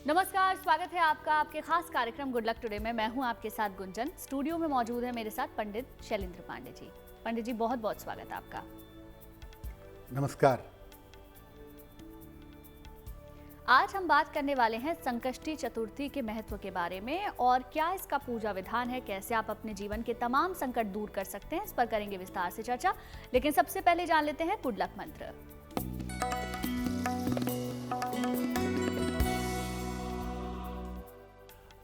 नमस्कार, स्वागत है आपका आपके खास कार्यक्रम गुड लक टुडे में। मैं हूं आपके साथ गुंजन। स्टूडियो में मौजूद है मेरे साथ पंडित शैलेंद्र पांडे जी। पंडित जी, बहुत बहुत स्वागत है आपका। नमस्कार। आज हम बात करने वाले हैं संकष्टी चतुर्थी के महत्व के बारे में और क्या इसका पूजा विधान है, कैसे आप अपने जीवन के तमाम संकट दूर कर सकते हैं, इस पर करेंगे विस्तार से चर्चा। लेकिन सबसे पहले जान लेते हैं गुड लक मंत्र।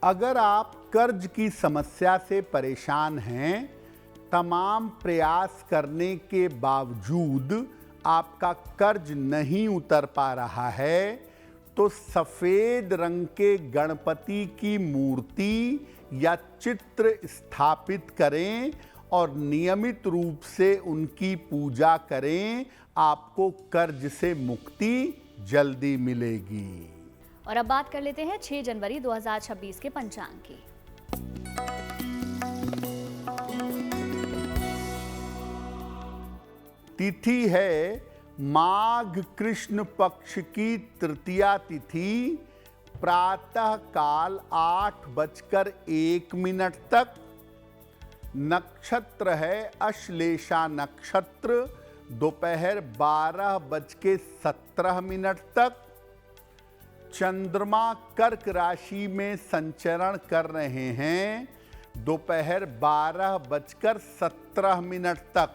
अगर आप कर्ज की समस्या से परेशान हैं, तमाम प्रयास करने के बावजूद आपका कर्ज नहीं उतर पा रहा है, तो सफेद रंग के गणपति की मूर्ति या चित्र स्थापित करें और नियमित रूप से उनकी पूजा करें। आपको कर्ज से मुक्ति जल्दी मिलेगी। और अब बात कर लेते हैं 6 जनवरी 2026 के पंचांग की। तिथि है माघ कृष्ण पक्ष की तृतीया तिथि, प्रातः काल 8:01 तक। नक्षत्र है अश्लेषा नक्षत्र, दोपहर 12:17 तक। चंद्रमा कर्क राशि में संचरण कर रहे हैं, दोपहर 12:17 तक।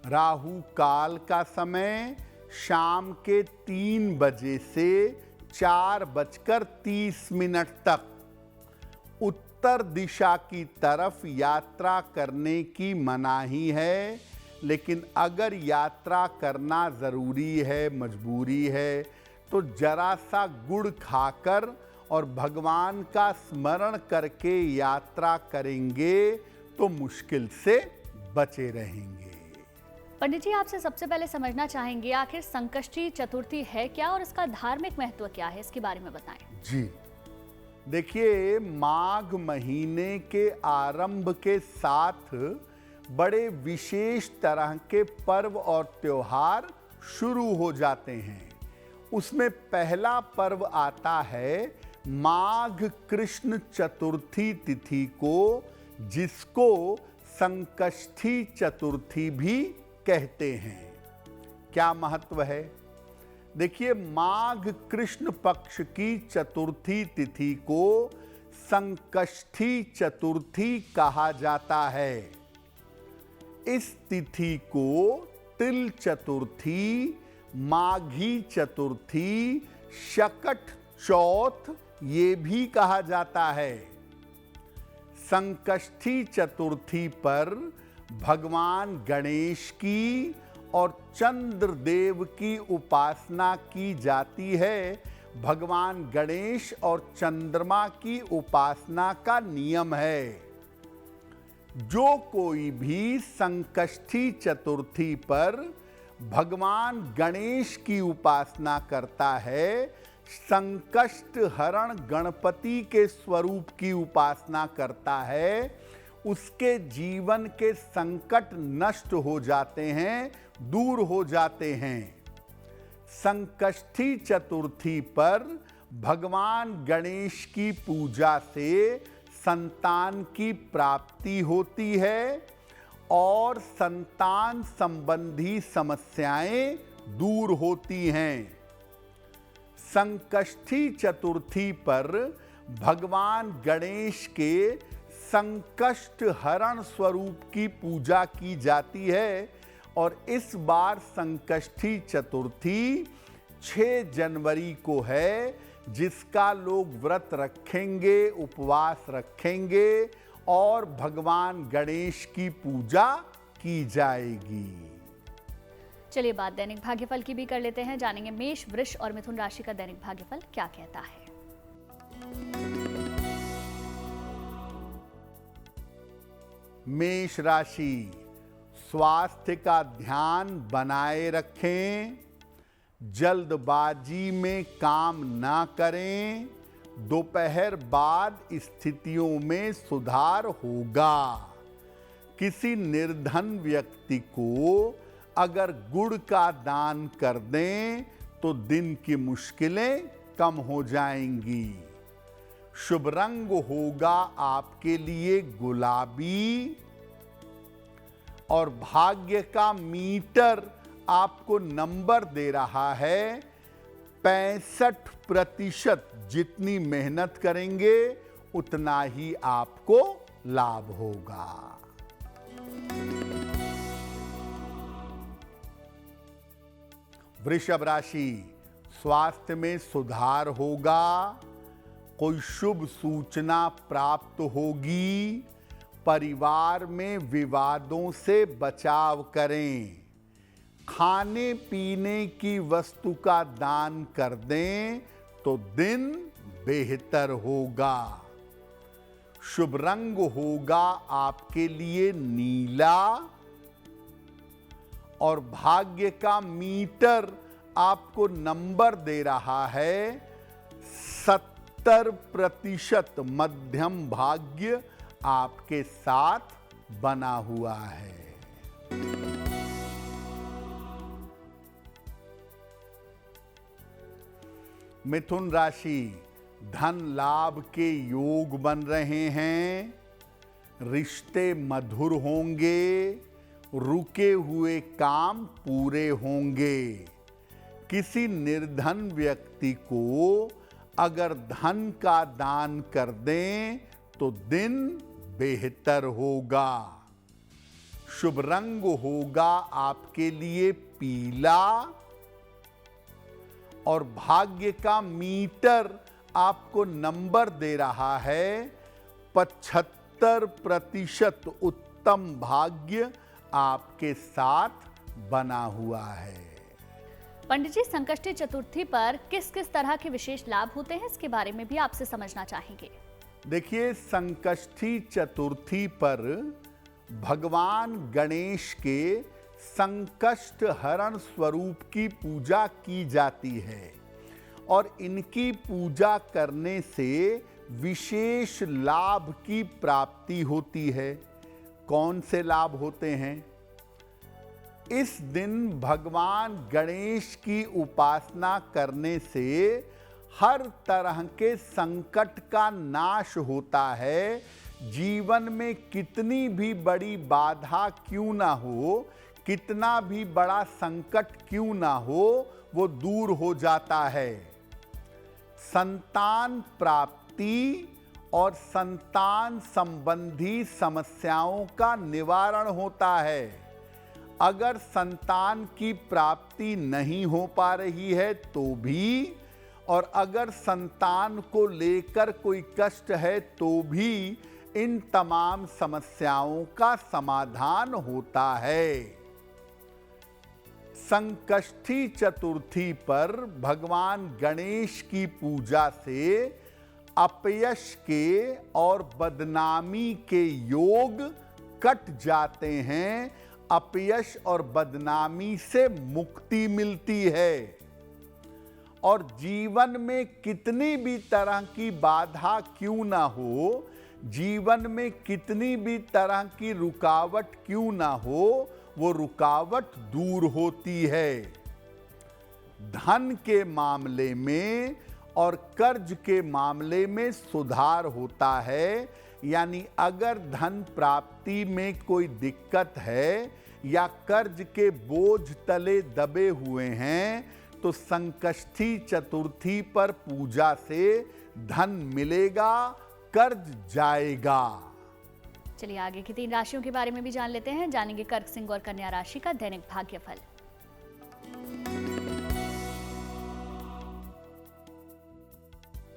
राहु काल का समय शाम के 3 बजे से 4:30 तक। उत्तर दिशा की तरफ यात्रा करने की मनाही है, लेकिन अगर यात्रा करना जरूरी है, मजबूरी है, तो जरा सा गुड़ खाकर और भगवान का स्मरण करके यात्रा करेंगे तो मुश्किल से बचे रहेंगे। पंडित जी, आपसे सबसे पहले समझना चाहेंगे आखिर संकष्टी चतुर्थी है क्या और इसका धार्मिक महत्व क्या है, इसके बारे में बताएं। जी देखिए, माघ महीने के आरंभ के साथ बड़े विशेष तरह के पर्व और त्योहार शुरू हो जाते हैं। उसमें पहला पर्व आता है माघ कृष्ण चतुर्थी तिथि को, जिसको संकष्टी चतुर्थी भी कहते हैं। क्या महत्व है? देखिए, माघ कृष्ण पक्ष की चतुर्थी तिथि को संकष्टी चतुर्थी कहा जाता है। इस तिथि को तिल चतुर्थी, माघी चतुर्थी, शकट चौथ ये भी कहा जाता है। संकष्टी चतुर्थी पर भगवान गणेश की और चंद्रदेव की उपासना की जाती है। भगवान गणेश और चंद्रमा की उपासना का नियम है। जो कोई भी संकष्टी चतुर्थी पर भगवान गणेश की उपासना करता है, संकष्ट हरण गणपति के स्वरूप की उपासना करता है, उसके जीवन के संकट नष्ट हो जाते हैं, दूर हो जाते हैं। संकष्टी चतुर्थी पर भगवान गणेश की पूजा से संतान की प्राप्ति होती है और संतान संबंधी समस्याएं दूर होती हैं। संकष्टी चतुर्थी पर भगवान गणेश के संकष्ट हरण स्वरूप की पूजा की जाती है और इस बार संकष्टी चतुर्थी 6 जनवरी को है, जिसका लोग व्रत रखेंगे, उपवास रखेंगे और भगवान गणेश की पूजा की जाएगी। चलिए बात दैनिक भाग्यफल की भी कर लेते हैं। जानेंगे मेष, वृष और मिथुन राशि का दैनिक भाग्यफल क्या कहता है। मेष राशि, स्वास्थ्य का ध्यान बनाए रखें, जल्दबाजी में काम ना करें, दोपहर बाद स्थितियों में सुधार होगा। किसी निर्धन व्यक्ति को अगर गुड़ का दान कर दें तो दिन की मुश्किलें कम हो जाएंगी। शुभ रंग होगा आपके लिए गुलाबी और भाग्य का मीटर आपको नंबर दे रहा है 65%। जितनी मेहनत करेंगे उतना ही आपको लाभ होगा। वृषभ राशि, स्वास्थ्य में सुधार होगा, कोई शुभ सूचना प्राप्त होगी, परिवार में विवादों से बचाव करें, खाने पीने की वस्तु का दान कर दें तो दिन बेहतर होगा। शुभ रंग होगा आपके लिए नीला और भाग्य का मीटर आपको नंबर दे रहा है 70%। मध्यम भाग्य आपके साथ बना हुआ है। मिथुन राशि, धन लाभ के योग बन रहे हैं, रिश्ते मधुर होंगे, रुके हुए काम पूरे होंगे। किसी निर्धन व्यक्ति को अगर धन का दान कर दें तो दिन बेहतर होगा। शुभ रंग होगा आपके लिए पीला और भाग्य का मीटर आपको नंबर दे रहा है 75%। उत्तम भाग्य आपके साथ बना हुआ है। पंडित जी, संकष्टी चतुर्थी पर किस किस तरह के विशेष लाभ होते हैं, इसके बारे में भी आपसे समझना चाहेंगे। देखिए, संकष्टी चतुर्थी पर भगवान गणेश के संकष्ट हरण स्वरूप की पूजा की जाती है और इनकी पूजा करने से विशेष लाभ की प्राप्ति होती है। कौन से लाभ होते हैं? इस दिन भगवान गणेश की उपासना करने से हर तरह के संकट का नाश होता है। जीवन में कितनी भी बड़ी बाधा क्यों ना हो, कितना भी बड़ा संकट क्यों ना हो, वो दूर हो जाता है। संतान प्राप्ति और संतान संबंधी समस्याओं का निवारण होता है। अगर संतान की प्राप्ति नहीं हो पा रही है तो भी, और अगर संतान को लेकर कोई कष्ट है तो भी, इन तमाम समस्याओं का समाधान होता है। संकष्टी चतुर्थी पर भगवान गणेश की पूजा से अपयश के और बदनामी के योग कट जाते हैं। अपयश और बदनामी से मुक्ति मिलती है और जीवन में कितनी भी तरह की बाधा क्यों ना हो, जीवन में कितनी भी तरह की रुकावट क्यों ना हो, वो रुकावट दूर होती है। धन के मामले में और कर्ज के मामले में सुधार होता है। यानी अगर धन प्राप्ति में कोई दिक्कत है या कर्ज के बोझ तले दबे हुए हैं तो संकष्टी चतुर्थी पर पूजा से धन मिलेगा, कर्ज जाएगा। चलिए आगे की 3 राशियों के बारे में भी जान लेते हैं। जानेंगे कर्क, सिंह और कन्या राशि का दैनिक भाग्यफल।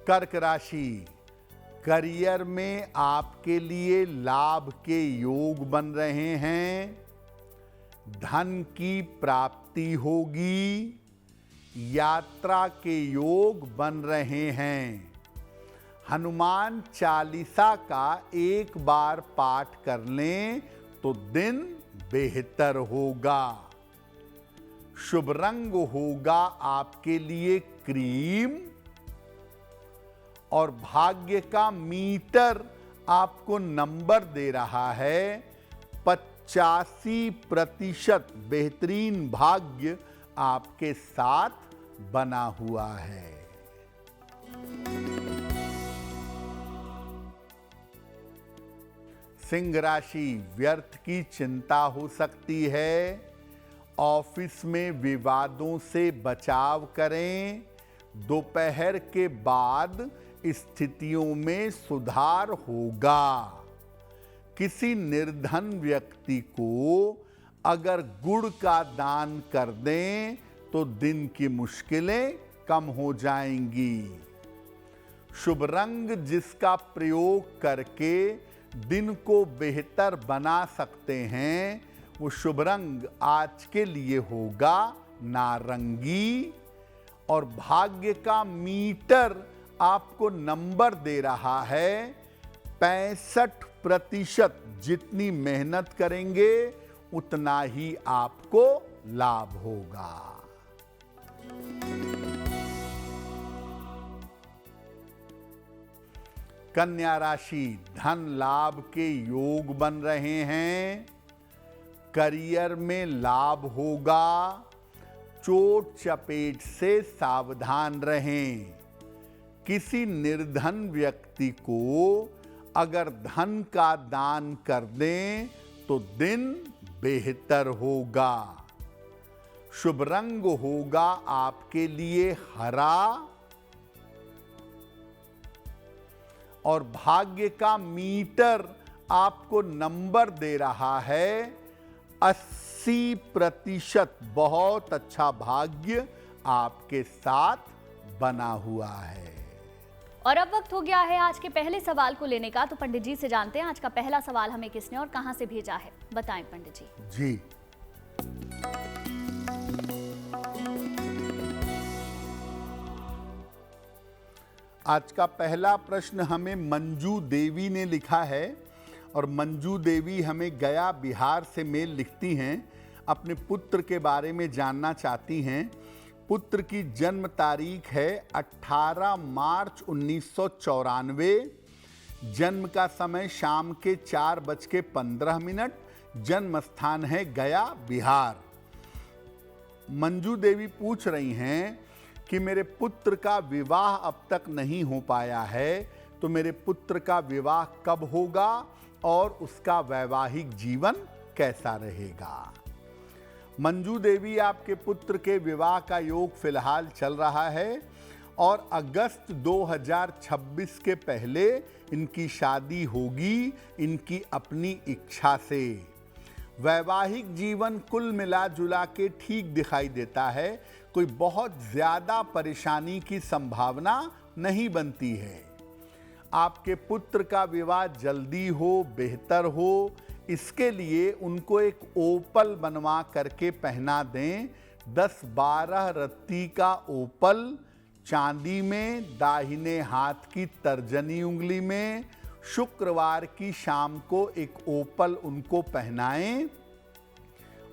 कर्क राशि, करियर में आपके लिए लाभ के योग बन रहे हैं, धन की प्राप्ति होगी, यात्रा के योग बन रहे हैं। हनुमान चालीसा का एक बार पाठ कर लें तो दिन बेहतर होगा। शुभ रंग होगा आपके लिए क्रीम और भाग्य का मीटर आपको नंबर दे रहा है 85%। बेहतरीन भाग्य आपके साथ बना हुआ है। सिंह राशि, व्यर्थ की चिंता हो सकती है। ऑफिस में विवादों से बचाव करें। दोपहर के बाद स्थितियों में सुधार होगा। किसी निर्धन व्यक्ति को अगर गुड़ का दान कर दें तो दिन की मुश्किलें कम हो जाएंगी। शुभ रंग जिसका प्रयोग करके दिन को बेहतर बना सकते हैं, वो शुभ रंग आज के लिए होगा नारंगी। और भाग्य का मीटर आपको नंबर दे रहा है 65%। जितनी मेहनत करेंगे उतना ही आपको लाभ होगा। कन्या राशि, धन लाभ के योग बन रहे हैं। करियर में लाभ होगा। चोट चपेट से सावधान रहें। किसी निर्धन व्यक्ति को अगर धन का दान कर दें तो दिन बेहतर होगा। शुभ रंग होगा आपके लिए हरा। और भाग्य का मीटर आपको नंबर दे रहा है 80%। बहुत अच्छा भाग्य आपके साथ बना हुआ है। और अब वक्त हो गया है आज के पहले सवाल को लेने का। तो पंडित जी से जानते हैं आज का पहला सवाल हमें किसने और कहां से भेजा है। बताएं पंडित जी। जी, आज का पहला प्रश्न हमें मंजू देवी ने लिखा है। और मंजू देवी हमें गया बिहार से मेल लिखती हैं। अपने पुत्र के बारे में जानना चाहती हैं। पुत्र की जन्म तारीख है 18 मार्च 1994। जन्म का समय शाम के 4:15। जन्म स्थान है गया बिहार। मंजू देवी पूछ रही हैं कि मेरे पुत्र का विवाह अब तक नहीं हो पाया है, तो मेरे पुत्र का विवाह कब होगा और उसका वैवाहिक जीवन कैसा रहेगा। मंजू देवी, आपके पुत्र के विवाह का योग फिलहाल चल रहा है और अगस्त 2026 के पहले इनकी शादी होगी, इनकी अपनी इच्छा से। वैवाहिक जीवन कुल मिला जुला के ठीक दिखाई देता है। कोई बहुत ज़्यादा परेशानी की संभावना नहीं बनती है। आपके पुत्र का विवाह जल्दी हो, बेहतर हो, इसके लिए उनको एक ओपल बनवा करके पहना दें। 10-12 रत्ती का ओपल चांदी में, दाहिने हाथ की तर्जनी उंगली में। शुक्रवार की शाम को एक ओपल उनको पहनाएं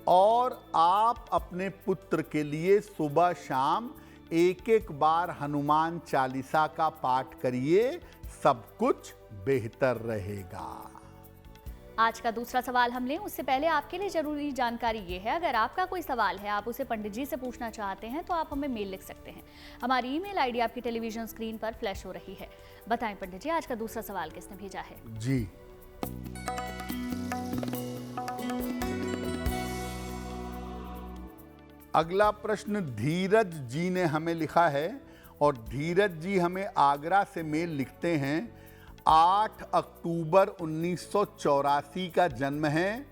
और आप अपने पुत्र के लिए सुबह शाम एक बार हनुमान चालीसा का पाठ करिए। सब कुछ बेहतर रहेगा। आज का दूसरा सवाल हम लें उससे पहले आपके लिए जरूरी जानकारी ये है, अगर आपका कोई सवाल है, आप उसे पंडित जी से पूछना चाहते हैं तो आप हमें मेल लिख सकते हैं। हमारी ईमेल आईडी आपकी टेलीविजन स्क्रीन पर फ्लैश हो रही है। बताएं पंडित जी, आज का दूसरा सवाल किसने भेजा है। जी, अगला प्रश्न धीरज जी ने हमें लिखा है और धीरज जी हमें आगरा से मेल लिखते हैं। 8 अक्टूबर 1984 का जन्म है।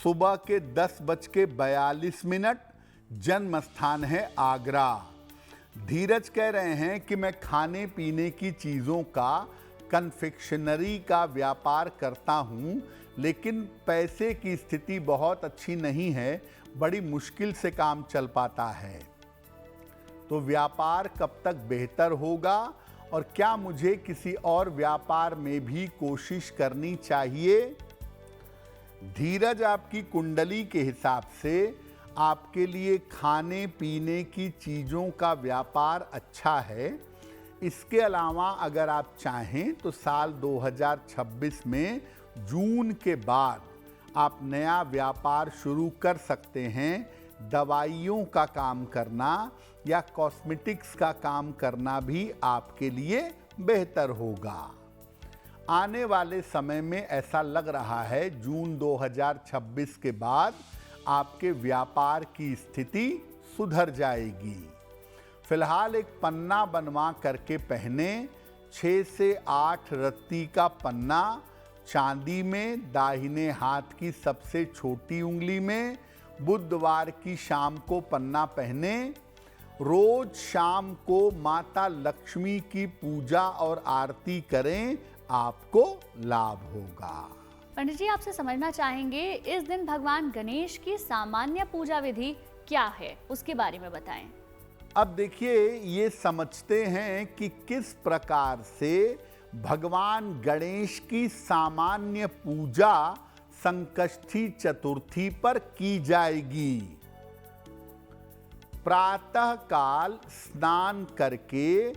सुबह के 10:42। जन्म स्थान है आगरा। धीरज कह रहे हैं कि मैं खाने पीने की चीज़ों का कन्फेक्शनरी का व्यापार करता हूं, लेकिन पैसे की स्थिति बहुत अच्छी नहीं है। बड़ी मुश्किल से काम चल पाता है। तो व्यापार कब तक बेहतर होगा और क्या मुझे किसी और व्यापार में भी कोशिश करनी चाहिए। धीरज, आपकी कुंडली के हिसाब से आपके लिए खाने पीने की चीज़ों का व्यापार अच्छा है। इसके अलावा अगर आप चाहें तो साल 2026 में जून के बाद आप नया व्यापार शुरू कर सकते हैं। दवाइयों का काम करना या कॉस्मेटिक्स का काम करना भी आपके लिए बेहतर होगा। आने वाले समय में ऐसा लग रहा है जून 2026 के बाद आपके व्यापार की स्थिति सुधर जाएगी। फिलहाल एक पन्ना बनवा करके पहने, 6 से 8 रत्ती का पन्ना चांदी में, दाहिने हाथ की सबसे छोटी उंगली में। बुधवार की शाम को पन्ना पहने। रोज शाम को माता लक्ष्मी की पूजा और आरती करें, आपको लाभ होगा। पंडित जी, आपसे समझना चाहेंगे इस दिन भगवान गणेश की सामान्य पूजा विधि क्या है, उसके बारे में बताएं। अब देखिए, ये समझते हैं कि किस प्रकार से भगवान गणेश की सामान्य पूजा संकष्टी चतुर्थी पर की जाएगी। प्रातः काल स्नान करके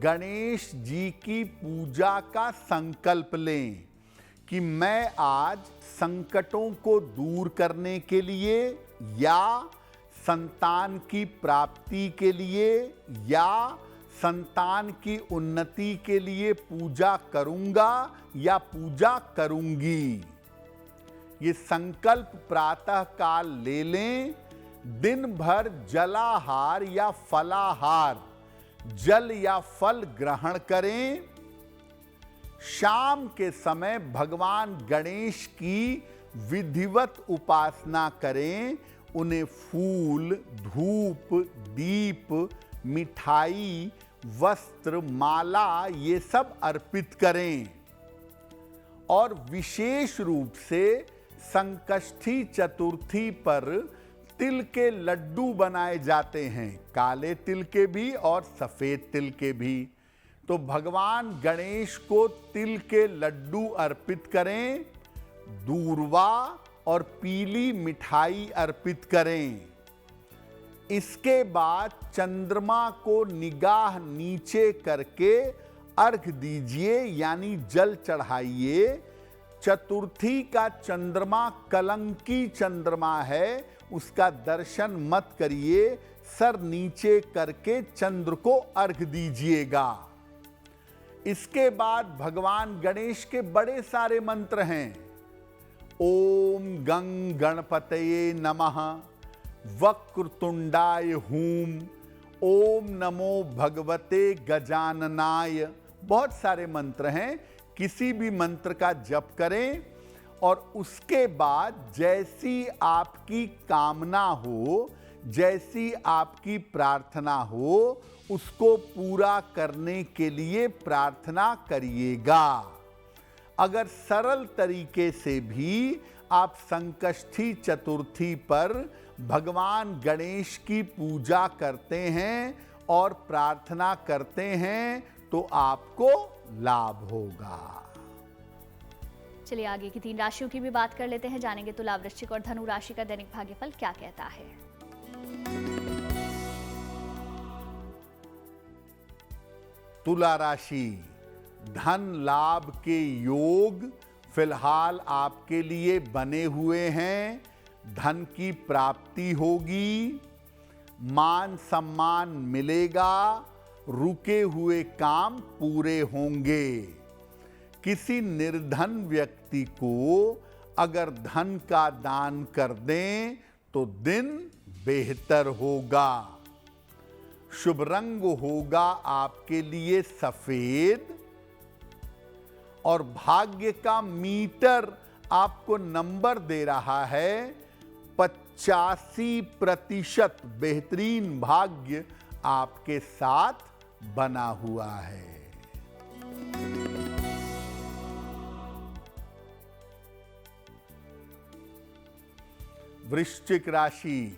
गणेश जी की पूजा का संकल्प लें कि मैं आज संकटों को दूर करने के लिए या संतान की प्राप्ति के लिए या संतान की उन्नति के लिए पूजा करूंगा या पूजा करूंगी। ये संकल्प प्रातः काल ले लें। दिन भर जलाहार या फलाहार, जल या फल ग्रहण करें। शाम के समय भगवान गणेश की विधिवत उपासना करें। उन्हें फूल, धूप, दीप, मिठाई, वस्त्र, माला ये सब अर्पित करें। और विशेष रूप से संकष्टी चतुर्थी पर तिल के लड्डू बनाए जाते हैं, काले तिल के भी और सफेद तिल के भी। तो भगवान गणेश को तिल के लड्डू अर्पित करें, दूर्वा और पीली मिठाई अर्पित करें। इसके बाद चंद्रमा को निगाह नीचे करके अर्घ दीजिए, यानी जल चढ़ाइए। चतुर्थी का चंद्रमा कलंकी चंद्रमा है, उसका दर्शन मत करिए। सर नीचे करके चंद्र को अर्घ दीजिएगा। इसके बाद भगवान गणेश के बड़े सारे मंत्र हैं। ओम गं गणपतये नमः, वक्रतुंडाय हूम, ओम नमो भगवते गजाननाय। बहुत सारे मंत्र हैं, किसी भी मंत्र का जप करें और उसके बाद जैसी आपकी कामना हो, जैसी आपकी प्रार्थना हो, उसको पूरा करने के लिए प्रार्थना करिएगा। अगर सरल तरीके से भी आप संकष्टी चतुर्थी पर भगवान गणेश की पूजा करते हैं और प्रार्थना करते हैं तो आपको लाभ होगा। चलिए आगे की 3 राशियों की भी बात कर लेते हैं। जानेंगे तुला, वृश्चिक और धनु राशि का दैनिक भाग्यफल क्या कहता है। तुला राशि, धन लाभ के योग फिलहाल आपके लिए बने हुए हैं। धन की प्राप्ति होगी, मान सम्मान मिलेगा, रुके हुए काम पूरे होंगे। किसी निर्धन व्यक्ति को अगर धन का दान कर दें तो दिन बेहतर होगा। शुभ रंग होगा आपके लिए सफेद और भाग्य का मीटर आपको नंबर दे रहा है 85% बेहतरीन भाग्य आपके साथ बना हुआ है। वृश्चिक राशि,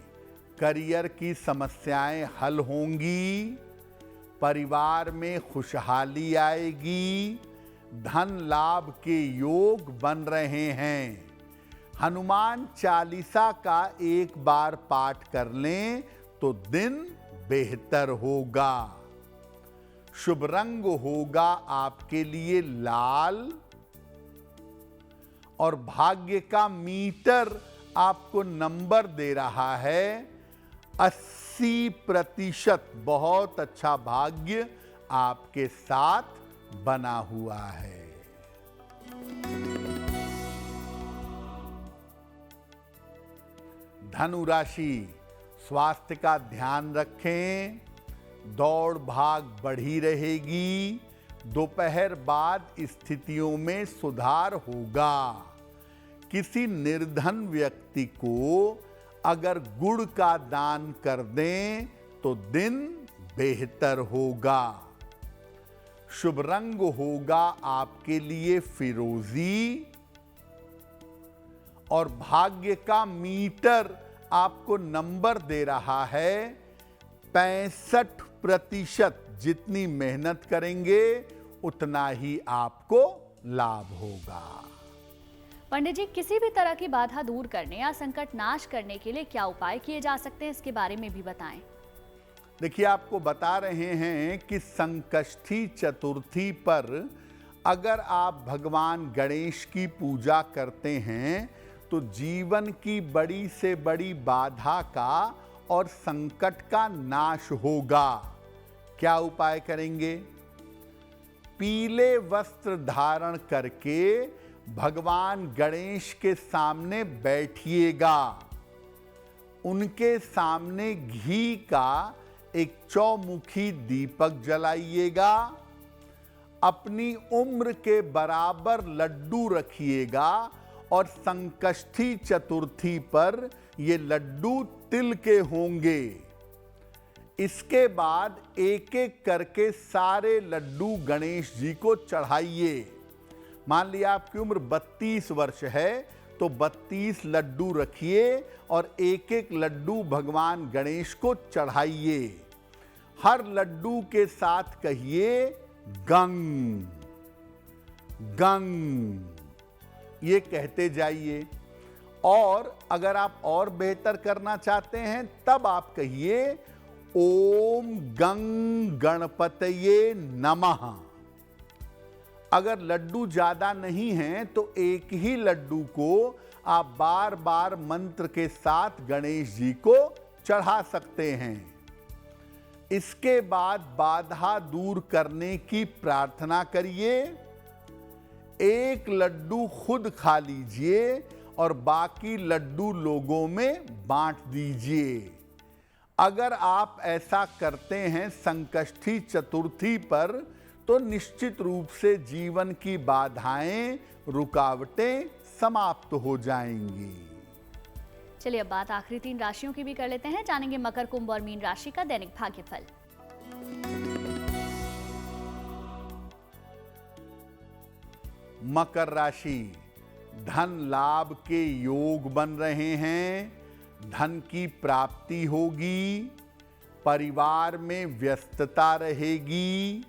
करियर की समस्याएं हल होंगी, परिवार में खुशहाली आएगी, धन लाभ के योग बन रहे हैं। हनुमान चालीसा का एक बार पाठ कर लें तो दिन बेहतर होगा। शुभ रंग होगा आपके लिए लाल और भाग्य का मीटर आपको नंबर दे रहा है 80%। बहुत अच्छा भाग्य आपके साथ बना हुआ है। धनु राशि, स्वास्थ्य का ध्यान रखें, दौड़ भाग बढ़ी रहेगी, दोपहर बाद स्थितियों में सुधार होगा। किसी निर्धन व्यक्ति को अगर गुड़ का दान कर दें तो दिन बेहतर होगा। शुभ रंग होगा आपके लिए फिरोजी और भाग्य का मीटर आपको नंबर दे रहा है 65%। जितनी मेहनत करेंगे उतना ही आपको लाभ होगा। पंडित जी, किसी भी तरह की बाधा दूर करने या संकट नाश करने के लिए क्या उपाय किए जा सकते हैं, इसके बारे में भी बताएं। देखिए, आपको बता रहे हैं कि संकष्टी चतुर्थी पर अगर आप भगवान गणेश की पूजा करते हैं तो जीवन की बड़ी से बड़ी बाधा का और संकट का नाश होगा। क्या उपाय करेंगे? पीले वस्त्र धारण करके भगवान गणेश के सामने बैठिएगा। उनके सामने घी का एक चौमुखी दीपक जलाइएगा। अपनी उम्र के बराबर लड्डू रखिएगा और संकष्टी चतुर्थी पर ये लड्डू तिल के होंगे। इसके बाद एक एक करके सारे लड्डू गणेश जी को चढ़ाइए। मान लिया आपकी उम्र 32 वर्ष है तो 32 लड्डू रखिए और एक एक लड्डू भगवान गणेश को चढ़ाइए। हर लड्डू के साथ कहिए गंग गंग, ये कहते जाइए। और अगर आप और बेहतर करना चाहते हैं तब आप कहिए ओम गंग गणपतये नमः। अगर लड्डू ज्यादा नहीं हैं तो एक ही लड्डू को आप बार बार मंत्र के साथ गणेश जी को चढ़ा सकते हैं। इसके बाद बाधा दूर करने की प्रार्थना करिए। एक लड्डू खुद खा लीजिए और बाकी लड्डू लोगों में बांट दीजिए। अगर आप ऐसा करते हैं संकष्टी चतुर्थी पर तो निश्चित रूप से जीवन की बाधाएं, रुकावटें समाप्त हो जाएंगी। चलिए, अब बात आखिरी 3 राशियों की भी कर लेते हैं। जानेंगे मकर, कुंभ और मीन राशि का दैनिक भाग्यफल। मकर राशि, धन लाभ के योग बन रहे हैं। धन की प्राप्ति होगी। परिवार में व्यस्तता रहेगी।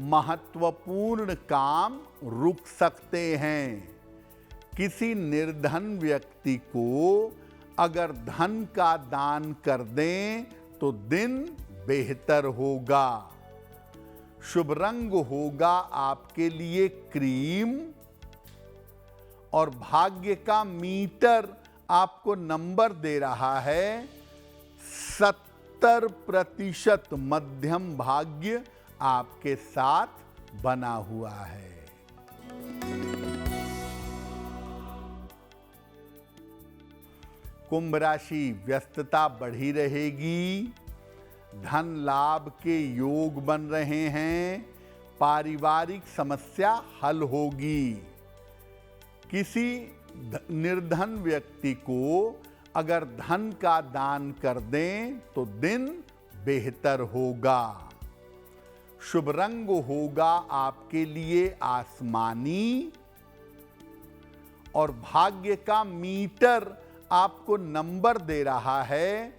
महत्वपूर्ण काम रुक सकते हैं। किसी निर्धन व्यक्ति को अगर धन का दान कर दें तो दिन बेहतर होगा। शुभ रंग होगा आपके लिए क्रीम और भाग्य का मीटर आपको नंबर दे रहा है 70%। मध्यम भाग्य आपके साथ बना हुआ है। कुंभ राशि, व्यस्तता बढ़ी रहेगी। धन लाभ के योग बन रहे हैं। पारिवारिक समस्या हल होगी। किसी निर्धन व्यक्ति को अगर धन का दान कर दें तो दिन बेहतर होगा। शुभ रंग होगा आपके लिए आसमानी और भाग्य का मीटर आपको नंबर दे रहा है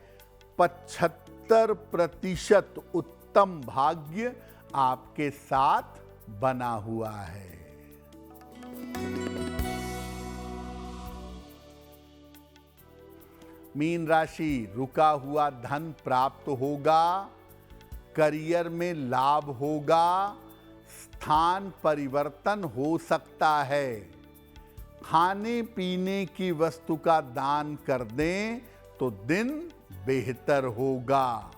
75%। उत्तम भाग्य आपके साथ बना हुआ है। मीन राशि, रुका हुआ धन प्राप्त होगा। करियर में लाभ होगा। स्थान परिवर्तन हो सकता है। खाने पीने की वस्तु का दान कर दें तो दिन बेहतर होगा।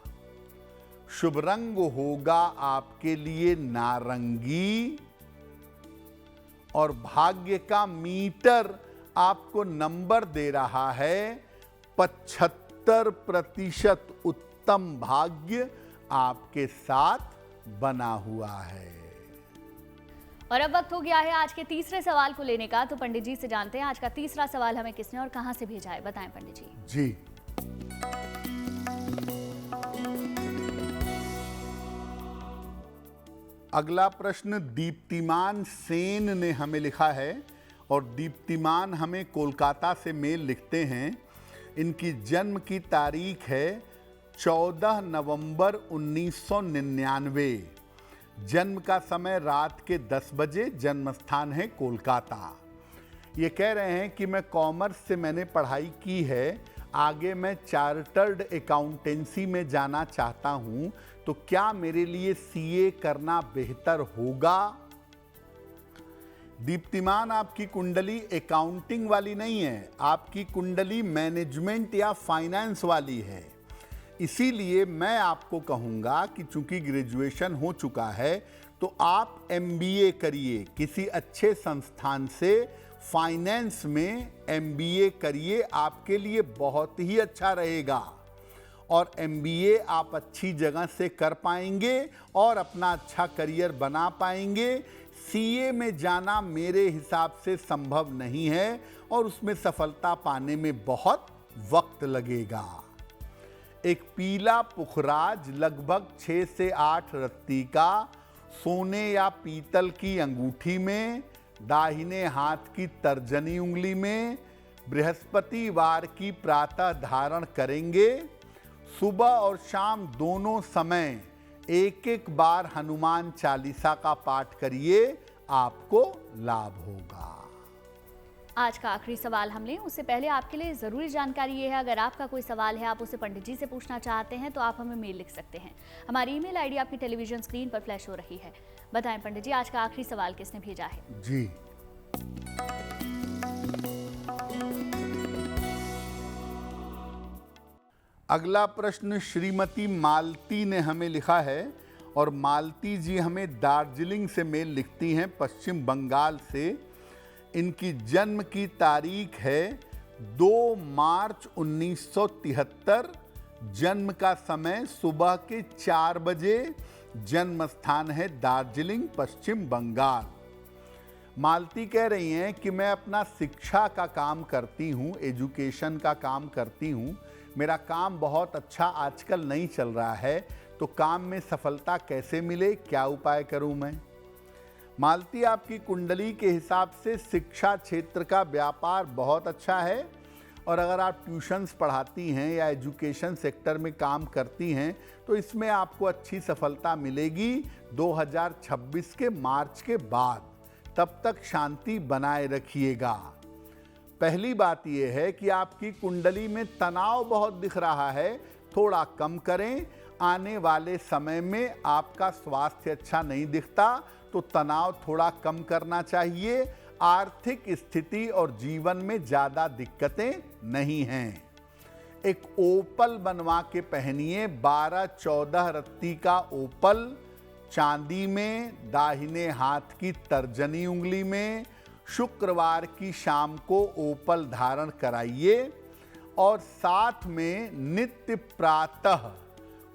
शुभ रंग होगा आपके लिए नारंगी और भाग्य का मीटर आपको नंबर दे रहा है 75% उत्तम भाग्य आपके साथ बना हुआ है। और अब वक्त हो गया है आज के तीसरे सवाल को लेने का। तो पंडित जी से जानते हैं आज का तीसरा सवाल हमें किसने और कहां से भेजा है, बताएं पंडित जी। जी, अगला प्रश्न दीप्तिमान सेन ने हमें लिखा है और दीप्तिमान हमें कोलकाता से मेल लिखते हैं। इनकी जन्म की तारीख है 14 नवंबर 1999। जन्म का समय रात के 10 बजे, जन्म स्थान है कोलकाता। ये कह रहे हैं कि मैं कॉमर्स से मैंने पढ़ाई की है, आगे मैं चार्टर्ड अकाउंटेंसी में जाना चाहता हूं, तो क्या मेरे लिए सीए करना बेहतर होगा? दीप्तिमान, आपकी कुंडली अकाउंटिंग वाली नहीं है, आपकी कुंडली मैनेजमेंट या फाइनेंस वाली है। इसीलिए मैं आपको कहूंगा कि चूंकि ग्रेजुएशन हो चुका है तो आप एमबीए करिए, किसी अच्छे संस्थान से फाइनेंस में एमबीए करिए, आपके लिए बहुत ही अच्छा रहेगा। और एमबीए आप अच्छी जगह से कर पाएंगे और अपना अच्छा करियर बना पाएंगे। सीए में जाना मेरे हिसाब से संभव नहीं है और उसमें सफलता पाने में बहुत वक्त लगेगा। एक पीला पुखराज लगभग 6 से 8 रत्ती का सोने या पीतल की अंगूठी में, दाहिने हाथ की तर्जनी उंगली में, बृहस्पतिवार की प्रातः धारण करेंगे। सुबह और शाम दोनों समय एक एक बार हनुमान चालीसा का पाठ करिए, आपको लाभ होगा। आज का आखिरी सवाल हम लें उससे पहले आपके लिए ज़रूरी जानकारी ये है, अगर आपका कोई सवाल है आप उसे पंडित जी से पूछना चाहते हैं तो आप हमें मेल लिख सकते हैं। हमारी ईमेल आईडी आपकी टेलीविजन स्क्रीन पर फ्लैश हो रही है। बताएं पंडित जी, आज का आखिरी सवाल किसने भेजा है? जी, अगला प्रश्न श्रीमती मालती ने हमें लिखा है और मालती जी हमें दार्जिलिंग से मेल लिखती हैं, पश्चिम बंगाल से। इनकी जन्म की तारीख है 2 मार्च 1973। जन्म का समय सुबह के 4 बजे, जन्म स्थान है दार्जिलिंग, पश्चिम बंगाल। मालती कह रही हैं कि मैं अपना शिक्षा का काम करती हूँ, एजुकेशन का काम करती हूँ। मेरा काम बहुत अच्छा आजकल नहीं चल रहा है, तो काम में सफलता कैसे मिले, क्या उपाय करूँ मैं? मालती, आपकी कुंडली के हिसाब से शिक्षा क्षेत्र का व्यापार बहुत अच्छा है और अगर आप ट्यूशन्स पढ़ाती हैं या एजुकेशन सेक्टर में काम करती हैं तो इसमें आपको अच्छी सफलता मिलेगी 2026 के मार्च के बाद। तब तक शांति बनाए रखिएगा। पहली बात यह है कि आपकी कुंडली में तनाव बहुत दिख रहा है, थोड़ा कम करें। आने वाले समय में आपका स्वास्थ्य अच्छा नहीं दिखता तो तनाव थोड़ा कम करना चाहिए। आर्थिक स्थिति और जीवन में ज़्यादा दिक्कतें नहीं हैं। एक ओपल बनवा के पहनिए, 12-14 रत्ती का ओपल, चांदी में, दाहिने हाथ की तर्जनी उंगली में। शुक्रवार की शाम को ओपल धारण कराइए और साथ में नित्य प्रातः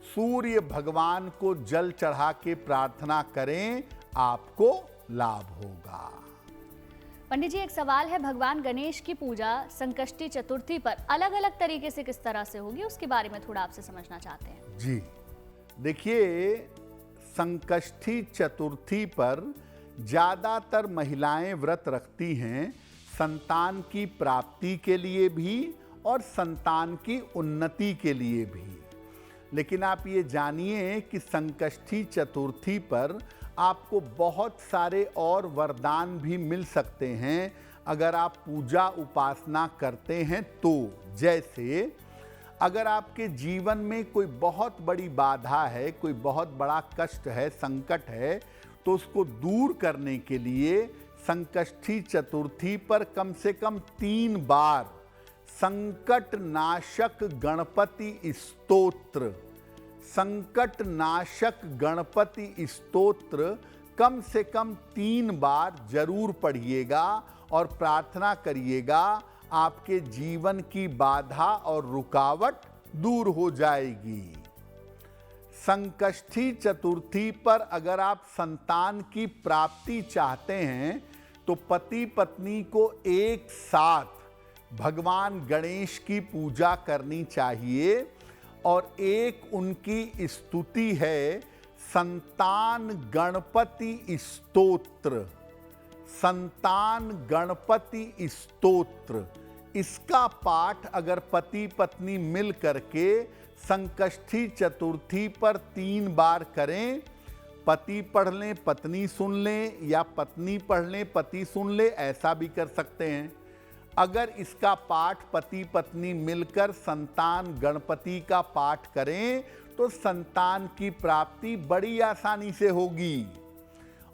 सूर्य भगवान को जल चढ़ा के प्रार्थना करें, आपको लाभ होगा। पंडित जी, एक सवाल है, भगवान गणेश की पूजा संकष्टी चतुर्थी पर अलग अलग तरीके से किस तरह से होगी, उसके बारे में थोड़ा आपसे समझना चाहते हैं। जी देखिए, संकष्टी चतुर्थी पर ज़्यादातर महिलाएं व्रत रखती हैं संतान की प्राप्ति के लिए भी और संतान की उन्नति के लिए भी। लेकिन आप ये जानिए कि संकष्टी चतुर्थी पर आपको बहुत सारे और वरदान भी मिल सकते हैं अगर आप पूजा उपासना करते हैं तो। जैसे अगर आपके जीवन में कोई बहुत बड़ी बाधा है, कोई बहुत बड़ा कष्ट है, संकट है, तो उसको दूर करने के लिए संकष्टी चतुर्थी पर कम से कम 3 बार संकट नाशक गणपति स्तोत्र, संकट नाशक गणपति स्तोत्र कम से कम 3 बार जरूर पढ़िएगा और प्रार्थना करिएगा, आपके जीवन की बाधा और रुकावट दूर हो जाएगी। संकष्टी चतुर्थी पर अगर आप संतान की प्राप्ति चाहते हैं तो पति पत्नी को एक साथ भगवान गणेश की पूजा करनी चाहिए और एक उनकी स्तुति है संतान गणपति स्तोत्र। संतान गणपति स्तोत्र, इसका पाठ अगर पति पत्नी मिल करके संकष्टी चतुर्थी पर 3 बार करें, पति पढ़ लें पत्नी सुन लें या पत्नी पढ़ लें पति सुन ले, ऐसा भी कर सकते हैं। अगर इसका पाठ पति पत्नी मिलकर संतान गणपति का पाठ करें तो संतान की प्राप्ति बड़ी आसानी से होगी।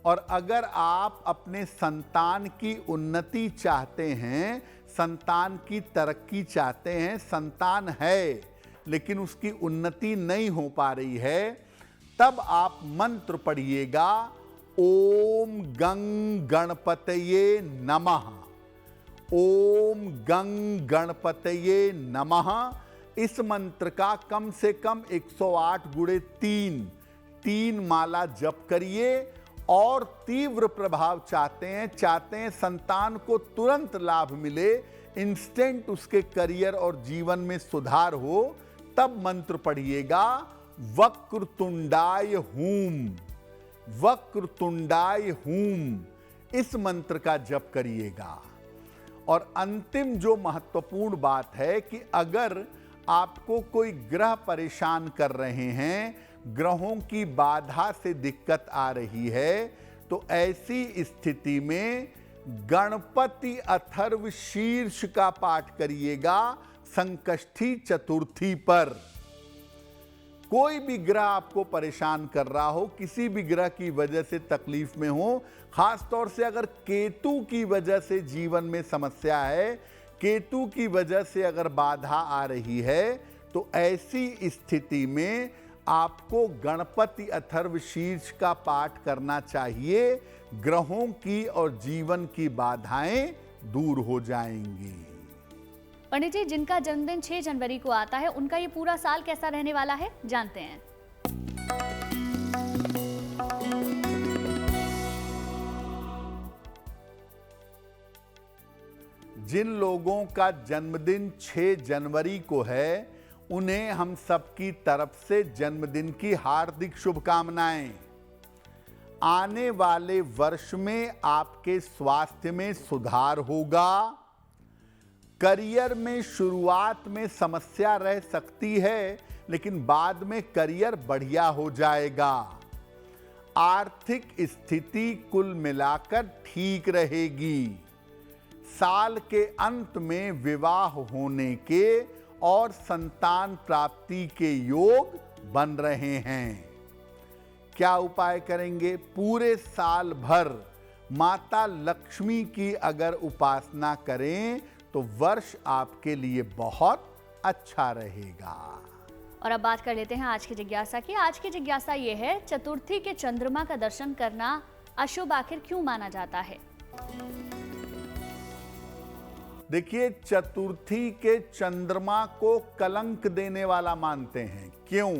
और अगर आप अपने संतान की उन्नति चाहते हैं, संतान की तरक्की चाहते हैं, संतान है लेकिन उसकी उन्नति नहीं हो पा रही है, तब आप मंत्र पढ़िएगा ओम गं गणपतये नमः। ओम गं गणपतये नमः। इस मंत्र का कम से कम 108 गुणे 3 माला जप करिए। और तीव्र प्रभाव चाहते हैं संतान को तुरंत लाभ मिले, इंस्टेंट उसके करियर और जीवन में सुधार हो, तब मंत्र पढ़िएगा वक्रतुंडाय हूम। वक्रतुंडाय हूम, इस मंत्र का जप करिएगा। और अंतिम जो महत्वपूर्ण बात है कि अगर आपको कोई ग्रह परेशान कर रहे हैं, ग्रहों की बाधा से दिक्कत आ रही है, तो ऐसी स्थिति में गणपति अथर्व शीर्ष का पाठ करिएगा संकष्टी चतुर्थी पर। कोई भी ग्रह आपको परेशान कर रहा हो, किसी भी ग्रह की वजह से तकलीफ में हो, खास तौर से अगर केतु की वजह से जीवन में समस्या है, केतु की वजह से अगर बाधा आ रही है, तो ऐसी स्थिति में आपको गणपति अथर्व शीर्ष का पाठ करना चाहिए। ग्रहों की और जीवन की बाधाएं दूर हो जाएंगी। पंडित जी, जिनका जन्मदिन 6 जनवरी को आता है, उनका ये पूरा साल कैसा रहने वाला है, जानते हैं। जिन लोगों का जन्मदिन 6 जनवरी को है, उन्हें हम सबकी तरफ से जन्मदिन की हार्दिक शुभकामनाएं। आने वाले वर्ष में आपके स्वास्थ्य में सुधार होगा। करियर में शुरुआत में समस्या रह सकती है, लेकिन बाद में करियर बढ़िया हो जाएगा। आर्थिक स्थिति कुल मिलाकर ठीक रहेगी। साल के अंत में विवाह होने के और संतान प्राप्ति के योग बन रहे हैं। क्या उपाय करेंगे? पूरे साल भर माता लक्ष्मी की अगर उपासना करें तो वर्ष आपके लिए बहुत अच्छा रहेगा। और अब बात कर लेते हैं आज की जिज्ञासा की। आज की जिज्ञासा ये है, चतुर्थी के चंद्रमा का दर्शन करना अशुभ आखिर क्यों माना जाता है? देखिए, चतुर्थी के चंद्रमा को कलंक देने वाला मानते हैं। क्यों?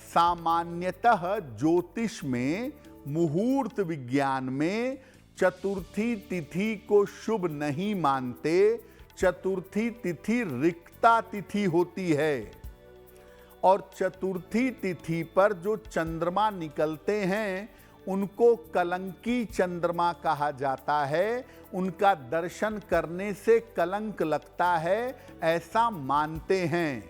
सामान्यतः ज्योतिष में, मुहूर्त विज्ञान में चतुर्थी तिथि को शुभ नहीं मानते। चतुर्थी तिथि रिक्ता तिथि होती है और चतुर्थी तिथि पर जो चंद्रमा निकलते हैं उनको कलंकी चंद्रमा कहा जाता है। उनका दर्शन करने से कलंक लगता है, ऐसा मानते हैं।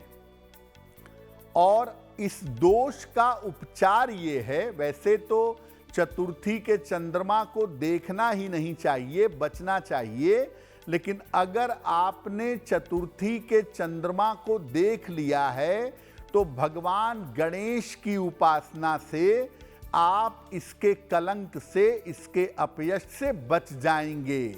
और इस दोष का उपचार ये है, वैसे तो चतुर्थी के चंद्रमा को देखना ही नहीं चाहिए, बचना चाहिए, लेकिन अगर आपने चतुर्थी के चंद्रमा को देख लिया है तो भगवान गणेश की उपासना से आप इसके कलंक से, इसके अपयश से बच जाएंगे।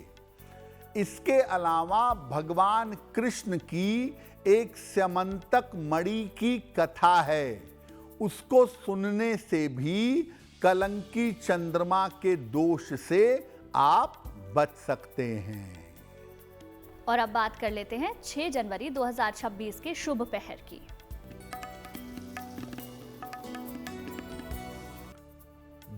इसके अलावा भगवान कृष्ण की एक स्यमंतक मणि की कथा है, उसको सुनने से भी कलंकी चंद्रमा के दोष से आप बच सकते हैं। और अब बात कर लेते हैं 6 जनवरी 2026 के शुभ पहर की।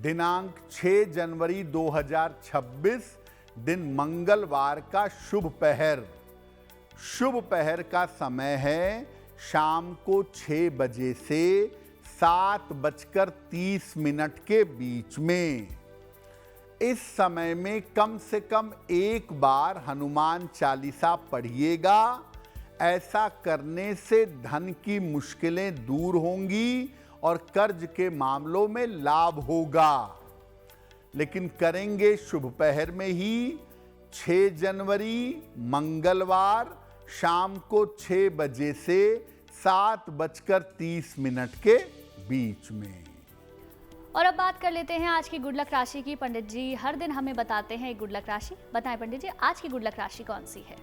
दिनांक 6 जनवरी 2026 दिन मंगलवार का शुभ पहर। शुभ पहर का समय है शाम को 6 बजे से 7:30 के बीच में। इस समय में कम से कम एक बार हनुमान चालीसा पढ़िएगा। ऐसा करने से धन की मुश्किलें दूर होंगी और कर्ज के मामलों में लाभ होगा। लेकिन करेंगे शुभ पहर में ही 6 जनवरी मंगलवार शाम को 6 बजे से 7:30 के बीच में। और अब बात कर लेते हैं आज की गुड लक राशि की। पंडित जी हर दिन हमें बताते हैं एक गुड लक राशि। बताएं पंडित जी, आज की गुड लक राशि कौन सी है?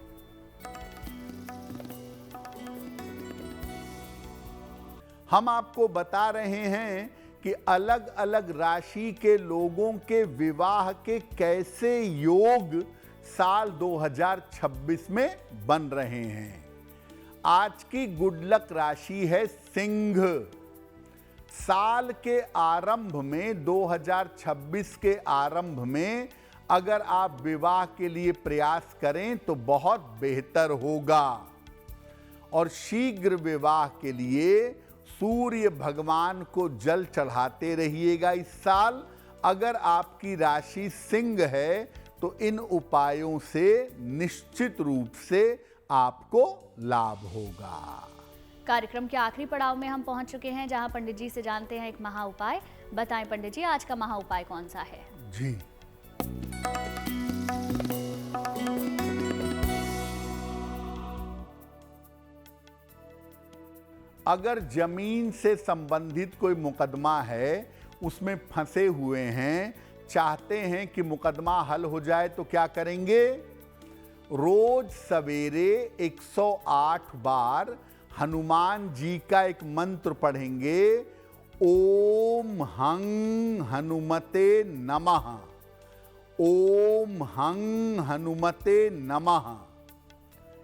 हम आपको बता रहे हैं कि अलग अलग राशि के लोगों के विवाह के कैसे योग साल 2026 में बन रहे हैं। आज की गुड लक राशि है सिंह। साल के आरंभ में 2026 के आरंभ में अगर आप विवाह के लिए प्रयास करें तो बहुत बेहतर होगा। और शीघ्र विवाह के लिए सूर्य भगवान को जल चढ़ाते रहिएगा। इस साल अगर आपकी राशि सिंह है तो इन उपायों से निश्चित रूप से आपको लाभ होगा। कार्यक्रम के आखिरी पड़ाव में हम पहुंच चुके हैं, जहां पंडित जी से जानते हैं एक महा उपाय। बताएं पंडित जी, आज का महा उपाय कौन सा है? जी, अगर जमीन से संबंधित कोई मुकदमा है, उसमें फंसे हुए हैं, चाहते हैं कि मुकदमा हल हो जाए, तो क्या करेंगे? रोज सवेरे 108 बार हनुमान जी का एक मंत्र पढ़ेंगे। ओम हं हनुमते नमः। ओम हं हनुमते नमः।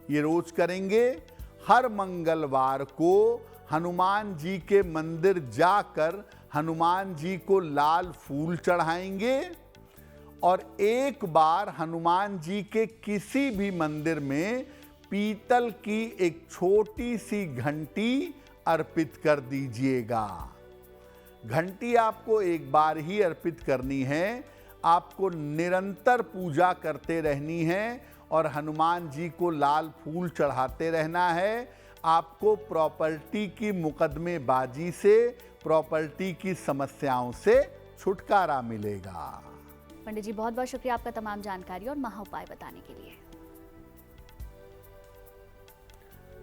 ये रोज करेंगे। हर मंगलवार को हनुमान जी के मंदिर जाकर हनुमान जी को लाल फूल चढ़ाएंगे और एक बार हनुमान जी के किसी भी मंदिर में पीतल की एक छोटी सी घंटी अर्पित कर दीजिएगा। घंटी आपको एक बार ही अर्पित करनी है, आपको निरंतर पूजा करते रहनी है और हनुमान जी को लाल फूल चढ़ाते रहना है। आपको प्रॉपर्टी की मुकदमेबाजी से, प्रॉपर्टी की समस्याओं से छुटकारा मिलेगा। पंडित जी बहुत बहुत शुक्रिया आपका तमाम जानकारी और महा उपाय बताने के लिए।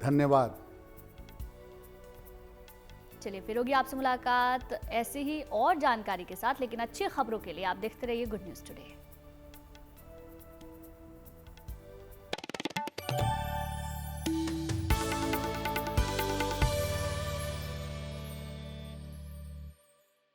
धन्यवाद। चलिए फिर होगी आपसे मुलाकात ऐसे ही और जानकारी के साथ, लेकिन अच्छी खबरों के लिए आप देखते रहिए गुड न्यूज़ टुडे।